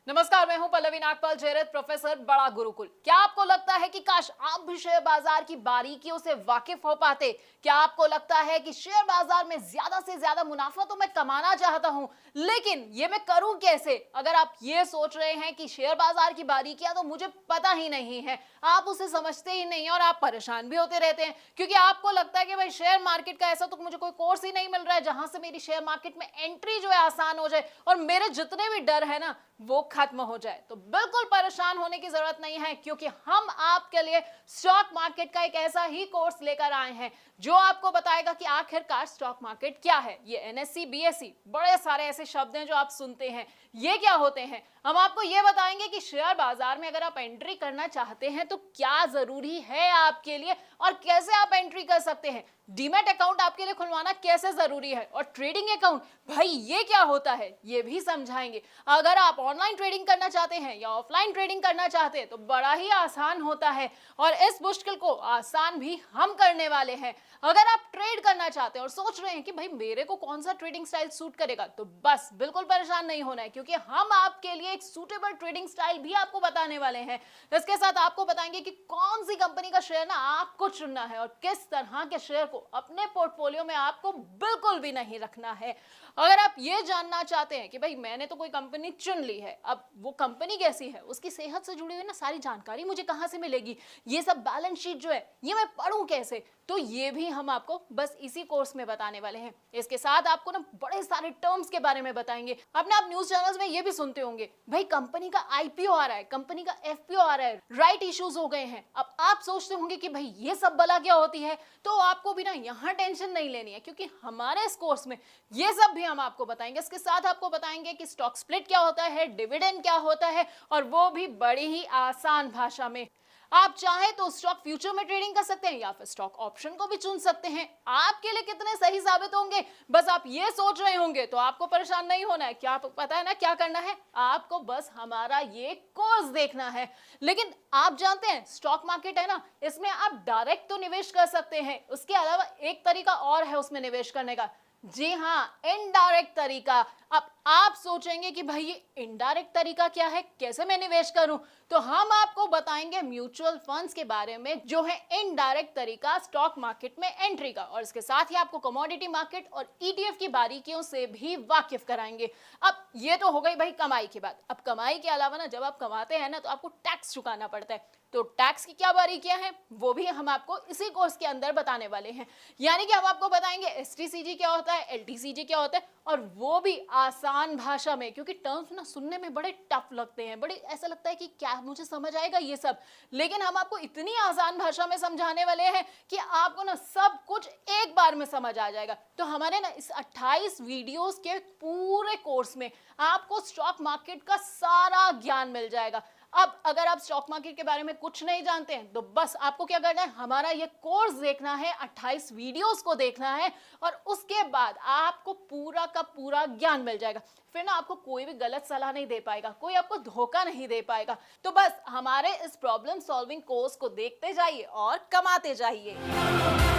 नमस्कार, मैं हूं पल्लवी नागपाल जयरथ, प्रोफेसर बड़ा गुरुकुल। क्या आपको लगता है कि काश आप भी शेयर बाजार की बारीकियों से वाकिफ हो पाते? क्या आपको लगता है कि शेयर बाजार में ज्यादा से ज्यादा मुनाफा तो मैं कमाना चाहता हूं, लेकिन ये मैं करूं कैसे? अगर आप ये सोच रहे हैं कि शेयर बाजार की बारीकियां तो मुझे पता ही नहीं है, आप उसे समझते ही नहीं और आप परेशान भी होते रहते हैं, क्योंकि आपको लगता है कि भाई शेयर मार्केट का ऐसा तो मुझे कोई कोर्स ही नहीं मिल रहा है जहां से मेरी शेयर मार्केट में एंट्री जो है आसान हो जाए और मेरे जितने भी डर है ना वो खत्म हो जाए। तो बिल्कुल परेशाान होने की जरूरत नहीं है, क्योंकि हम आपके लिए स्टॉक मार्केट का एक ऐसा ही कोर्स लेकर आए हैं जो आपको बताएगा कि आखिरकार स्टॉक मार्केट क्या है। ये एनएससी, बीएससी, बड़े सारे ऐसे शब्द हैं जो आप सुनते हैं, ये क्या होते हैं। हम आपको ये बताएंगे कि शेयर बाजार में अगर आप एंट्री करना चाहते हैं तो क्या जरूरी है आपके लिए और कैसे आप एंट्री कर सकते हैं। डीमैट अकाउंट आपके लिए खुलवाना कैसे जरूरी है और ट्रेडिंग अकाउंट भाई ये क्या होता है ये भी समझाएंगे। अगर आप ऑनलाइन ट्रेडिंग करना चाहते हैं या ऑफलाइन ट्रेडिंग करना चाहते हैं तो बड़ा ही आसान होता है और इस मुश्किल को आसान भी हम करने वाले हैं। अगर आप ट्रेड करना चाहते हैं और सोच रहे हैं कि भाई मेरे को कौन सा ट्रेडिंग स्टाइल सूट करेगा, तो बस बिल्कुल परेशान नहीं होना है, क्योंकि हम आपके लिए एक सूटेबल ट्रेडिंग स्टाइल भी आपको बताने वाले हैं। इसके साथ आपको बताएंगे कि कौन सी कंपनी का शेयर ना आपको चुनना है और किस तरह के शेयर को अपने पोर्टफोलियो में आपको बिल्कुल भी नहीं रखना है। अगर आप ये जानना चाहते हैं कि भाई मैंने तो कोई कंपनी चुन ली है, अब वो कंपनी कैसी है, उसकी सेहत से जुड़ी हुई ना सारी जानकारी मुझे कहां से मिलेगी, ये सब बैलेंस शीट जो है ये मैं पढ़ूं कैसे, तो ये भी हम आपको बस इसी कोर्स में बताने वाले हैं। इसके साथ आपको ना बड़े सारे टर्म्स के बारे में बताएंगे। अपने आप न्यूज चैनल्स में ये भी सुनते होंगे भाई कंपनी का आईपीओ आ रहा है, कंपनी का एफपीओ आ रहा है, राइट इश्यूज हो गए हैं। अब आप सोचते होंगे कि भाई ये सब बला क्या होती है, तो आपको भी ना यहाँ टेंशन नहीं लेनी है, क्योंकि हमारे इस कोर्स में ये सब भी हम आपको बताएंगे। इसके साथ आपको बताएंगे कि स्टॉक स्प्लिट क्या होता है, डिविडेंड क्या होता है, और वो भी बड़ी ही आसान भाषा में। आप चाहे तो स्टॉक फ्यूचर में ट्रेडिंग कर सकते हैं या फिर स्टॉक ऑप्शन को भी चुन सकते हैं। आपके लिए कितने सही साबित होंगे बस आप ये सोच रहे होंगे, तो आपको परेशान नहीं होना है। क्या पता है ना क्या करना है, आपको बस हमारा ये कोर्स देखना है। लेकिन आप जानते हैं स्टॉक मार्केट है ना, इसमें आप डायरेक्ट तो निवेश कर सकते हैं, उसके अलावा एक तरीका और है उसमें निवेश करने का। जी हाँ, इनडायरेक्ट तरीका। अब आप सोचेंगे कि भाई ये इनडायरेक्ट तरीका क्या है, कैसे मैं निवेश करूं, तो हम आपको बताएंगे म्यूचुअल फंड्स के बारे में जो है इनडायरेक्ट तरीका स्टॉक मार्केट में एंट्री का, और इसके साथ ही आपको कमोडिटी मार्केट और ईटीएफ की बारीकियों से भी वाकिफ कराएंगे। अब ये तो हो गई भाई कमाई की बात। अब कमाई के अलावा ना जब आप कमाते हैं ना तो आपको टैक्स चुकाना पड़ता है, तो टैक्स की क्या बारीकियां हैं वो भी हम आपको इसी कोर्स के अंदर बताने वाले हैं। यानी कि हम आपको बताएंगे एसटीसीजी क्या होता है, एलटीसीजी क्या होता है, और वो भी आसान भाषा में, क्योंकि टर्म्स ना सुनने में बड़े टफ लगते हैं, बड़े ऐसा लगता है कि क्या मुझे समझ आएगा ये सब, लेकिन हम आपको इतनी आसान भाषा में समझाने वाले हैं कि आपको ना सब कुछ एक बार में समझ आ जाएगा। तो हमारे ना इस 28 वीडियोस के पूरे कोर्स में आपको स्टॉक मार्केट का सारा ज्ञान मिल जाएगा। अब अगर आप स्टॉक मार्केट के बारे में कुछ नहीं जानते हैं तो बस आपको क्या करना है, हमारा ये कोर्स देखना है, 28 वीडियोस को देखना है, और उसके बाद आपको पूरा का पूरा ज्ञान मिल जाएगा। फिर ना आपको कोई भी गलत सलाह नहीं दे पाएगा, कोई आपको धोखा नहीं दे पाएगा। तो बस हमारे इस प्रॉब्लम सॉल्विंग कोर्स को देखते जाइए और कमाते जाइए।